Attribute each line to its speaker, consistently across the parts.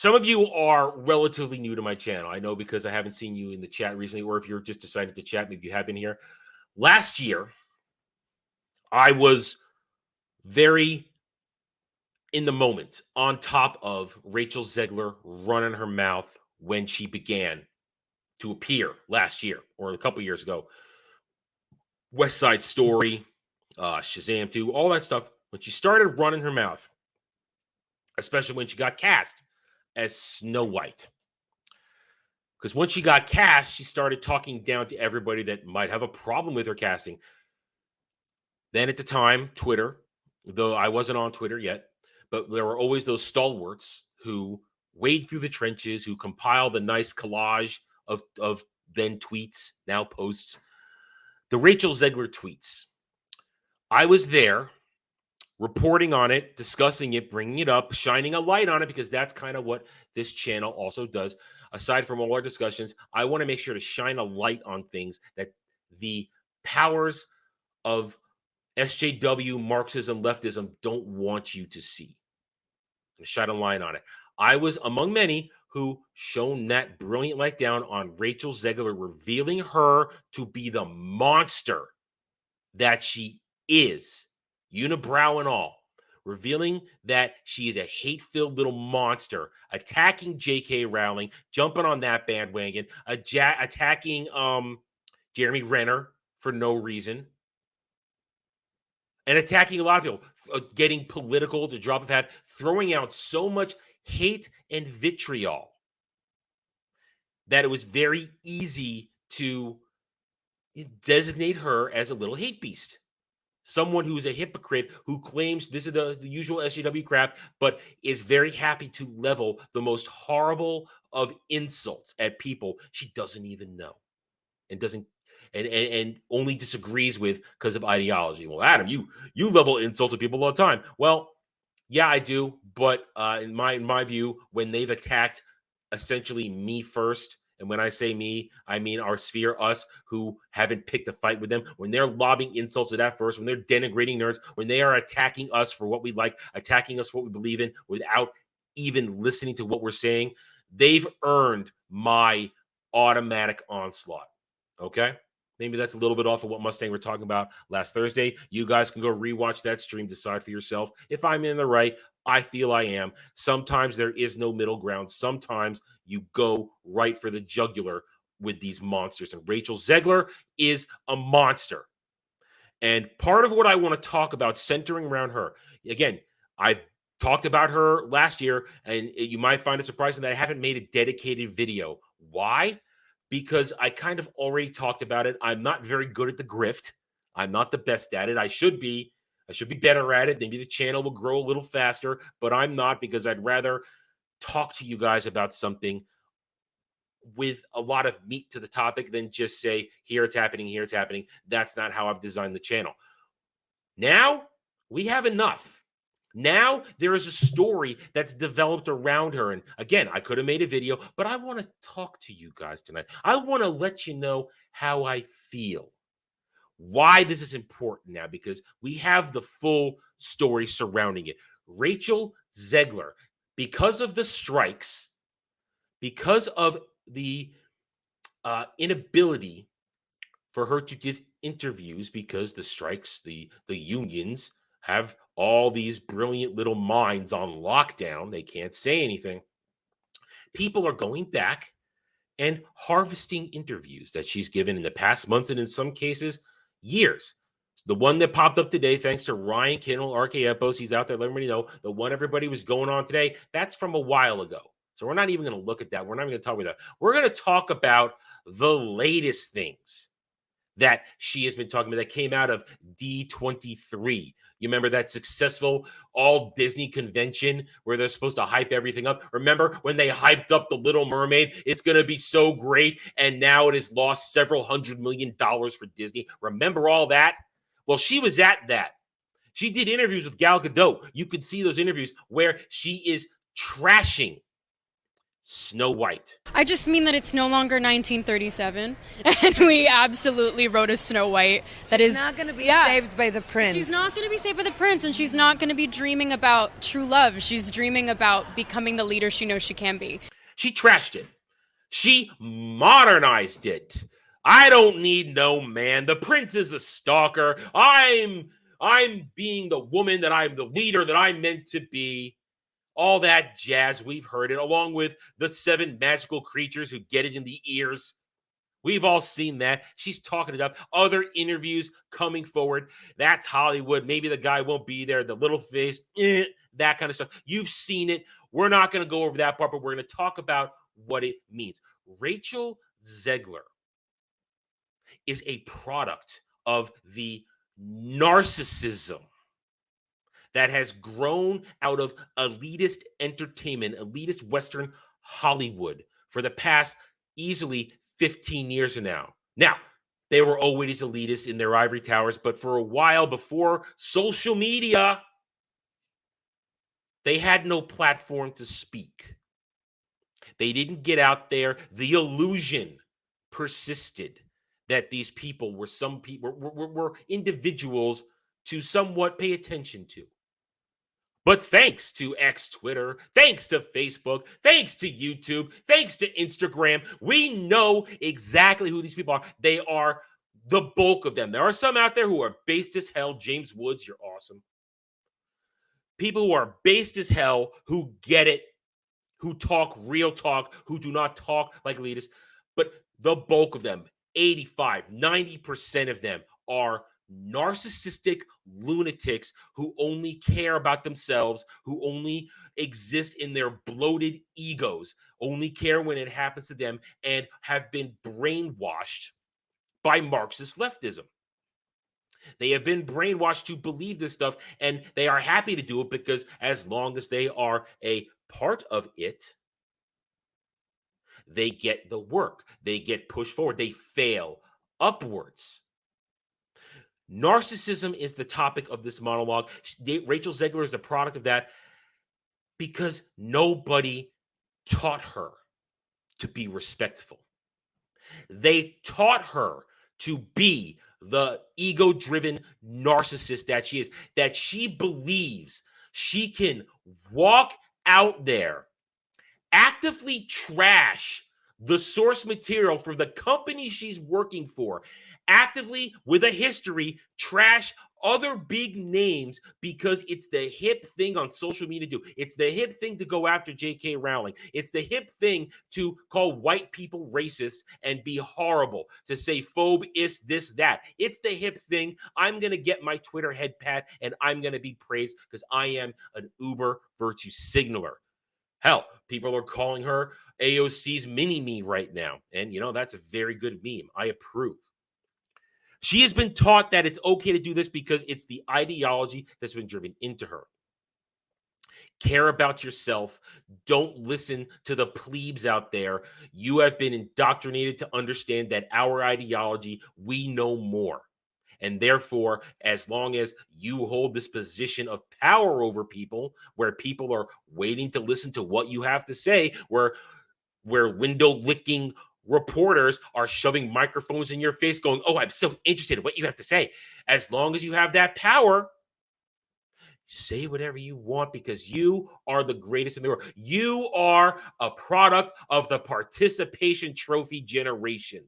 Speaker 1: some of you are relatively new to my channel. I know because I haven't seen you in the chat recently, or if you're just decided to chat, maybe you have been here. Last year, I was very in the moment on top of Rachel Zegler running her mouth when she began to appear last year or a couple years ago. West Side Story, Shazam 2, all that stuff. When she started running her mouth, especially when she got cast as Snow White. Because when she got cast, she started talking down to everybody that might have a problem with her casting. Then at the time, Twitter, though I wasn't on Twitter yet, but there were always those stalwarts who wade through the trenches, who compiled a nice collage of then tweets, now posts. The Rachel Zegler tweets. I was there reporting on it, discussing it, bringing it up, shining a light on it, because that's kind of what this channel also does. Aside from all our discussions, I want to make sure to shine a light on things that the powers of SJW, Marxism, leftism don't want you to see. And shine a light on it. I was among many who shone that brilliant light down on Rachel Zegler, revealing her to be the monster that she is, unibrow and all, revealing that she is a hate-filled little monster, attacking J.K. Rowling, jumping on that bandwagon, attacking Jeremy Renner for no reason, and attacking a lot of people, getting political to drop of hat, throwing out so much hate and vitriol that it was very easy to designate her as a little hate beast. Someone who's a hypocrite who claims this is the usual SJW crap, but is very happy to level the most horrible of insults at people she doesn't even know and doesn't and only disagrees with because of ideology. Well, Adam, you level insult to people all the time. Well, yeah, I do, but in my view, when they've attacked essentially me first, and when I say me, I mean our sphere, us who haven't picked a fight with them. When they're lobbing insults at that first, when they're denigrating nerds, when they are attacking us for what we like, attacking us for what we believe in without even listening to what we're saying, they've earned my automatic onslaught. Okay? Maybe that's a little bit off of what Mustang we're talking about last Thursday. You guys can go rewatch that stream, decide for yourself. If I'm in the right, I feel I am. Sometimes there is no middle ground. Sometimes you go right for the jugular with these monsters. And Rachel Zegler is a monster. And part of what I want to talk about centering around her, again, I've talked about her last year, and you might find it surprising that I haven't made a dedicated video. Why? Because I kind of already talked about it. I'm not very good at the grift. I'm not the best at it. I should be better at it. Maybe the channel will grow a little faster, but I'm not, because I'd rather talk to you guys about something with a lot of meat to the topic than just say, here it's happening, here it's happening. That's not how I've designed the channel. Now we have enough. Now there is a story that's developed around her. And again, I could have made a video, but I want to talk to you guys tonight. I want to let you know how I feel, why this is important now, because we have the full story surrounding it. Rachel Zegler, because of the strikes, because of the inability for her to give interviews, because the strikes, the unions have all these brilliant little minds on lockdown. They can't say anything. People are going back and harvesting interviews that she's given in the past months, and in some cases, years. The one that popped up today, thanks to Ryan Kindle, RK-Epos, he's out there letting everybody know. The one everybody was going on today, that's from a while ago. So we're not even going to look at that. We're not even going to talk about that. We're going to talk about the latest things that she has been talking about that came out of D23. You remember that successful all Disney convention where they're supposed to hype everything up? Remember when they hyped up The Little Mermaid? It's going to be so great. And now it has lost several $100 million for Disney. Remember all that? Well, she was at that. She did interviews with Gal Gadot. You could see those interviews where she is trashing Snow White.
Speaker 2: I just mean that it's no longer 1937, and we absolutely wrote a Snow White that
Speaker 3: She's
Speaker 2: is
Speaker 3: not going to be saved by the prince.
Speaker 2: She's not going to be saved by the prince, and she's not going to be dreaming about true love. She's dreaming about becoming the leader she knows she can be.
Speaker 1: She trashed it. She modernized it. I don't need no man. The prince is a stalker. I'm being the woman that I'm the leader that I'm meant to be. All that jazz, we've heard it, along with the 7 magical creatures who get it in the ears. We've all seen that. She's talking it up. Other interviews coming forward. That's Hollywood. Maybe the guy won't be there. The little face, that kind of stuff. You've seen it. We're not going to go over that part, but we're going to talk about what it means. Rachel Zegler is a product of the narcissism that has grown out of elitist entertainment, elitist Western Hollywood for the past easily 15 years now. Now, they were always elitists in their ivory towers, but for a while before social media, they had no platform to speak. They didn't get out there. The illusion persisted that these people were were individuals to somewhat pay attention to. But thanks to X Twitter, thanks to Facebook, thanks to YouTube, thanks to Instagram, we know exactly who these people are. They are the bulk of them. There are some out there who are based as hell. James Woods, you're awesome. People who are based as hell, who get it, who talk real talk, who do not talk like elitists. But the bulk of them, 85, 90% of them are narcissistic lunatics who only care about themselves, who only exist in their bloated egos, only care when it happens to them, and have been brainwashed by Marxist leftism. They have been brainwashed to believe this stuff, and they are happy to do it because as long as they are a part of it, they get the work, they get pushed forward, they fail upwards. Narcissism is the topic of this monologue. Rachel Zegler is the product of that because nobody taught her to be respectful. They taught her to be the ego-driven narcissist that she is, that she believes she can walk out there, actively trash the source material for the company she's working for, actively, with a history, trash other big names because it's the hip thing on social media to do. It's the hip thing to go after J.K. Rowling. It's the hip thing to call white people racist and be horrible, to say phobe is this, that. It's the hip thing. I'm going to get my Twitter head pat and I'm going to be praised because I am an uber virtue signaler. Hell, people are calling her AOC's mini-me right now. And, that's a very good meme. I approve. She has been taught that it's okay to do this because it's the ideology that's been driven into her. Care about yourself. Don't listen to the plebes out there. You have been indoctrinated to understand that our ideology, we know more. And therefore, as long as you hold this position of power over people, where people are waiting to listen to what you have to say, where window licking reporters are shoving microphones in your face going, oh, I'm so interested in what you have to say. As long as you have that power, say whatever you want because you are the greatest in the world. You are a product of the participation trophy generation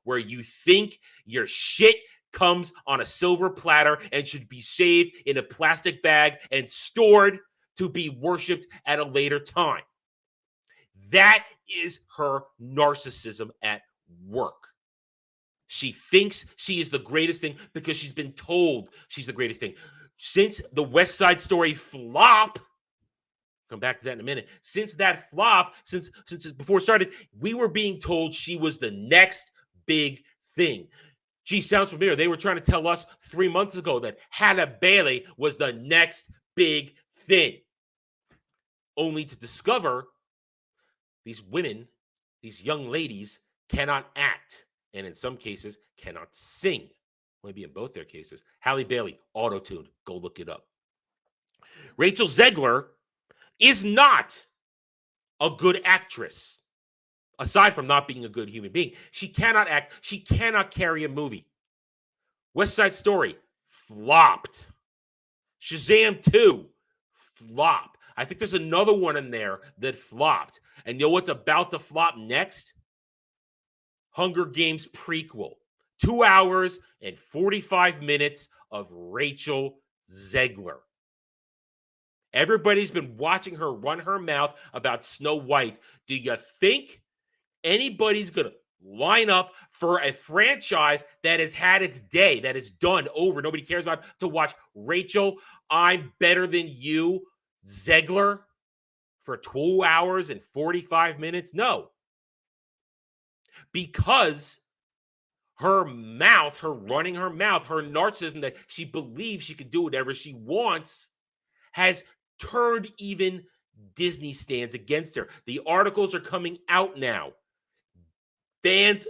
Speaker 1: where you think your shit comes on a silver platter and should be saved in a plastic bag and stored to be worshipped at a later time. That is her narcissism at work. She thinks she is the greatest thing because she's been told she's the greatest thing. Since the West Side Story flop, come back to that in a minute. Since that flop, since before it started, we were being told she was the next big thing. Gee, sounds familiar. They were trying to tell us 3 months ago that Hannah Bailey was the next big thing. Only to discover these women, these young ladies, cannot act, and in some cases, cannot sing. Maybe in both their cases. Halle Bailey, auto-tuned. Go look it up. Rachel Zegler is not a good actress. Aside from not being a good human being, she cannot act. She cannot carry a movie. West Side Story, flopped. Shazam 2, flop. I think there's another one in there that flopped. And you know what's about to flop next? Hunger Games prequel. 2 hours and 45 minutes of Rachel Zegler. Everybody's been watching her run her mouth about Snow White. Do you think anybody's going to line up for a franchise that has had its day, that is done over, nobody cares about, to watch Rachel, I'm better than you, Zegler, for 2 hours and 45 minutes? No. Because her mouth, her running her mouth, her narcissism that she believes she can do whatever she wants has turned even Disney stands against her. The articles are coming out now. Fans,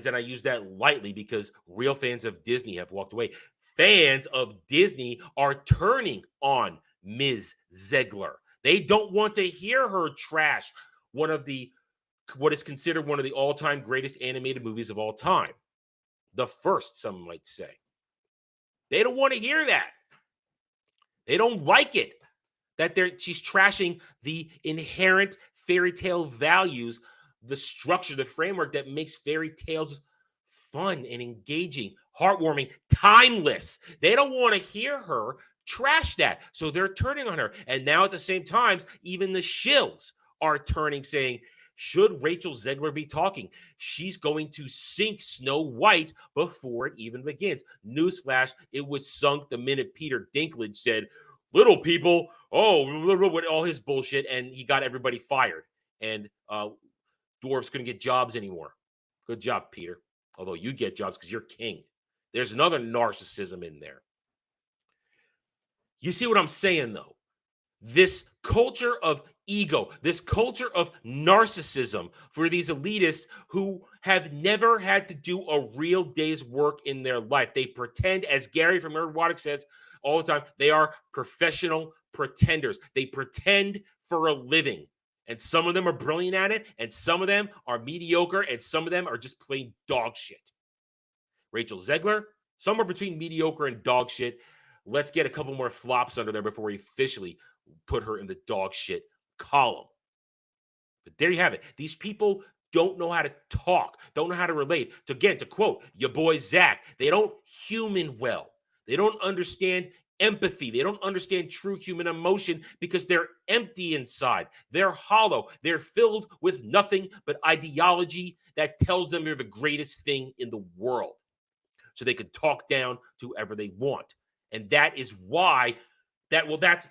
Speaker 1: and I use that lightly because real fans of Disney have walked away. Fans of Disney are turning on Ms. Zegler. They don't want to hear her trash what is considered one of the all-time greatest animated movies of all time. The first, some might say. They don't want to hear that. They don't like it that she's trashing the inherent fairy tale values, the structure, the framework that makes fairy tales fun and engaging, heartwarming, timeless. They don't want to hear her trash that. So they're turning on her. And now at the same time, even the shills are turning, saying, should Rachel Zegler be talking? She's going to sink Snow White before it even begins. Newsflash, it was sunk the minute Peter Dinklage said, little people, with all his bullshit, and he got everybody fired. And dwarves couldn't get jobs anymore. Good job, Peter. Although you get jobs because you're king. There's another narcissism in there. You see what I'm saying, though? This culture of ego, this culture of narcissism for these elitists who have never had to do a real day's work in their life. They pretend, as Gary from Erotic says all the time, they are professional pretenders. They pretend for a living. And some of them are brilliant at it, and some of them are mediocre, and some of them are just plain dog shit. Rachel Zegler, somewhere between mediocre and dog shit. Let's get a couple more flops under there before we officially put her in the dog shit column. But there you have it. These people don't know how to talk, don't know how to relate. To quote your boy Zach, they don't human well. They don't understand empathy. They don't understand true human emotion because they're empty inside. They're hollow. They're filled with nothing but ideology that tells them they're the greatest thing in the world. So they can talk down to whoever they want. And that is why that's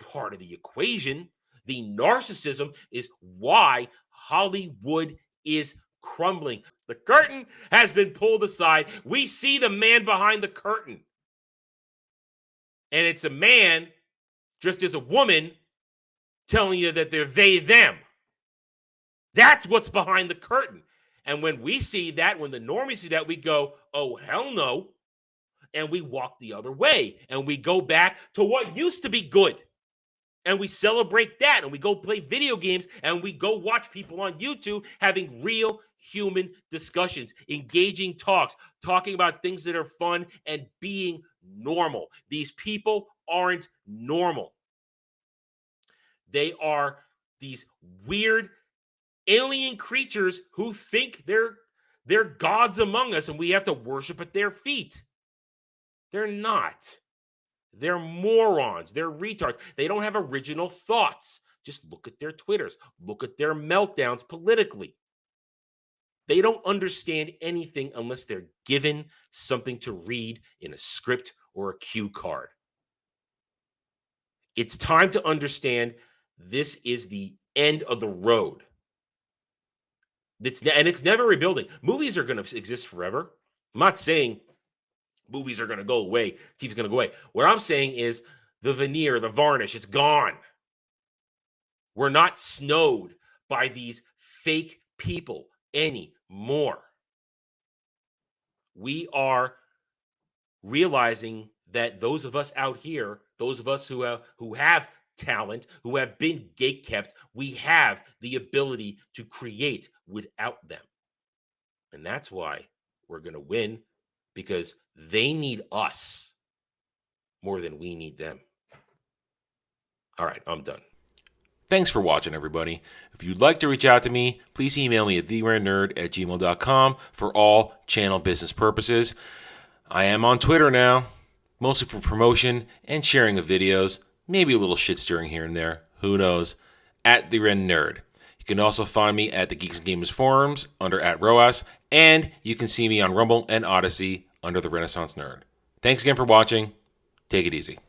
Speaker 1: part of the equation. The narcissism is why Hollywood is crumbling. The curtain has been pulled aside. We see the man behind the curtain. And it's a man dressed as a woman telling you that they're they, them. That's what's behind the curtain. And when we see that, when the normies see that, we go, oh, hell no. And we walk the other way. And we go back to what used to be good. And we celebrate that. And we go play video games. And we go watch people on YouTube having real human discussions, engaging talks, talking about things that are fun and being normal. These people aren't normal. They are these weird alien creatures who think they're gods among us and we have to worship at their feet. They're not. They're morons. They're retards. They don't have original thoughts. Just look at their Twitters. Look at their meltdowns politically. They don't understand anything unless they're given something to read in a script or a cue card. It's time to understand this is the end of the road. It's never rebuilding. Movies are going to exist forever. I'm not saying movies are going to go away. TV's going to go away. What I'm saying is the veneer, the varnish, it's gone. We're not snowed by these fake people anymore. We are realizing that those of us out here, those of us who have talent, who have been gatekept. We have the ability to create without them. And that's why we're going to win, because they need us more than we need them. All right, I'm done. Thanks for watching, everybody. If you'd like to reach out to me, please email me at theranernerd@gmail.com for all channel business purposes. I am on Twitter now, mostly for promotion and sharing of videos, maybe a little shit stirring here and there, who knows, @TheRenNerd. You can also find me at the Geeks and Gamers forums under @ROAS, and you can see me on Rumble and Odyssey under the Renaissance Nerd. Thanks again for watching. Take it easy.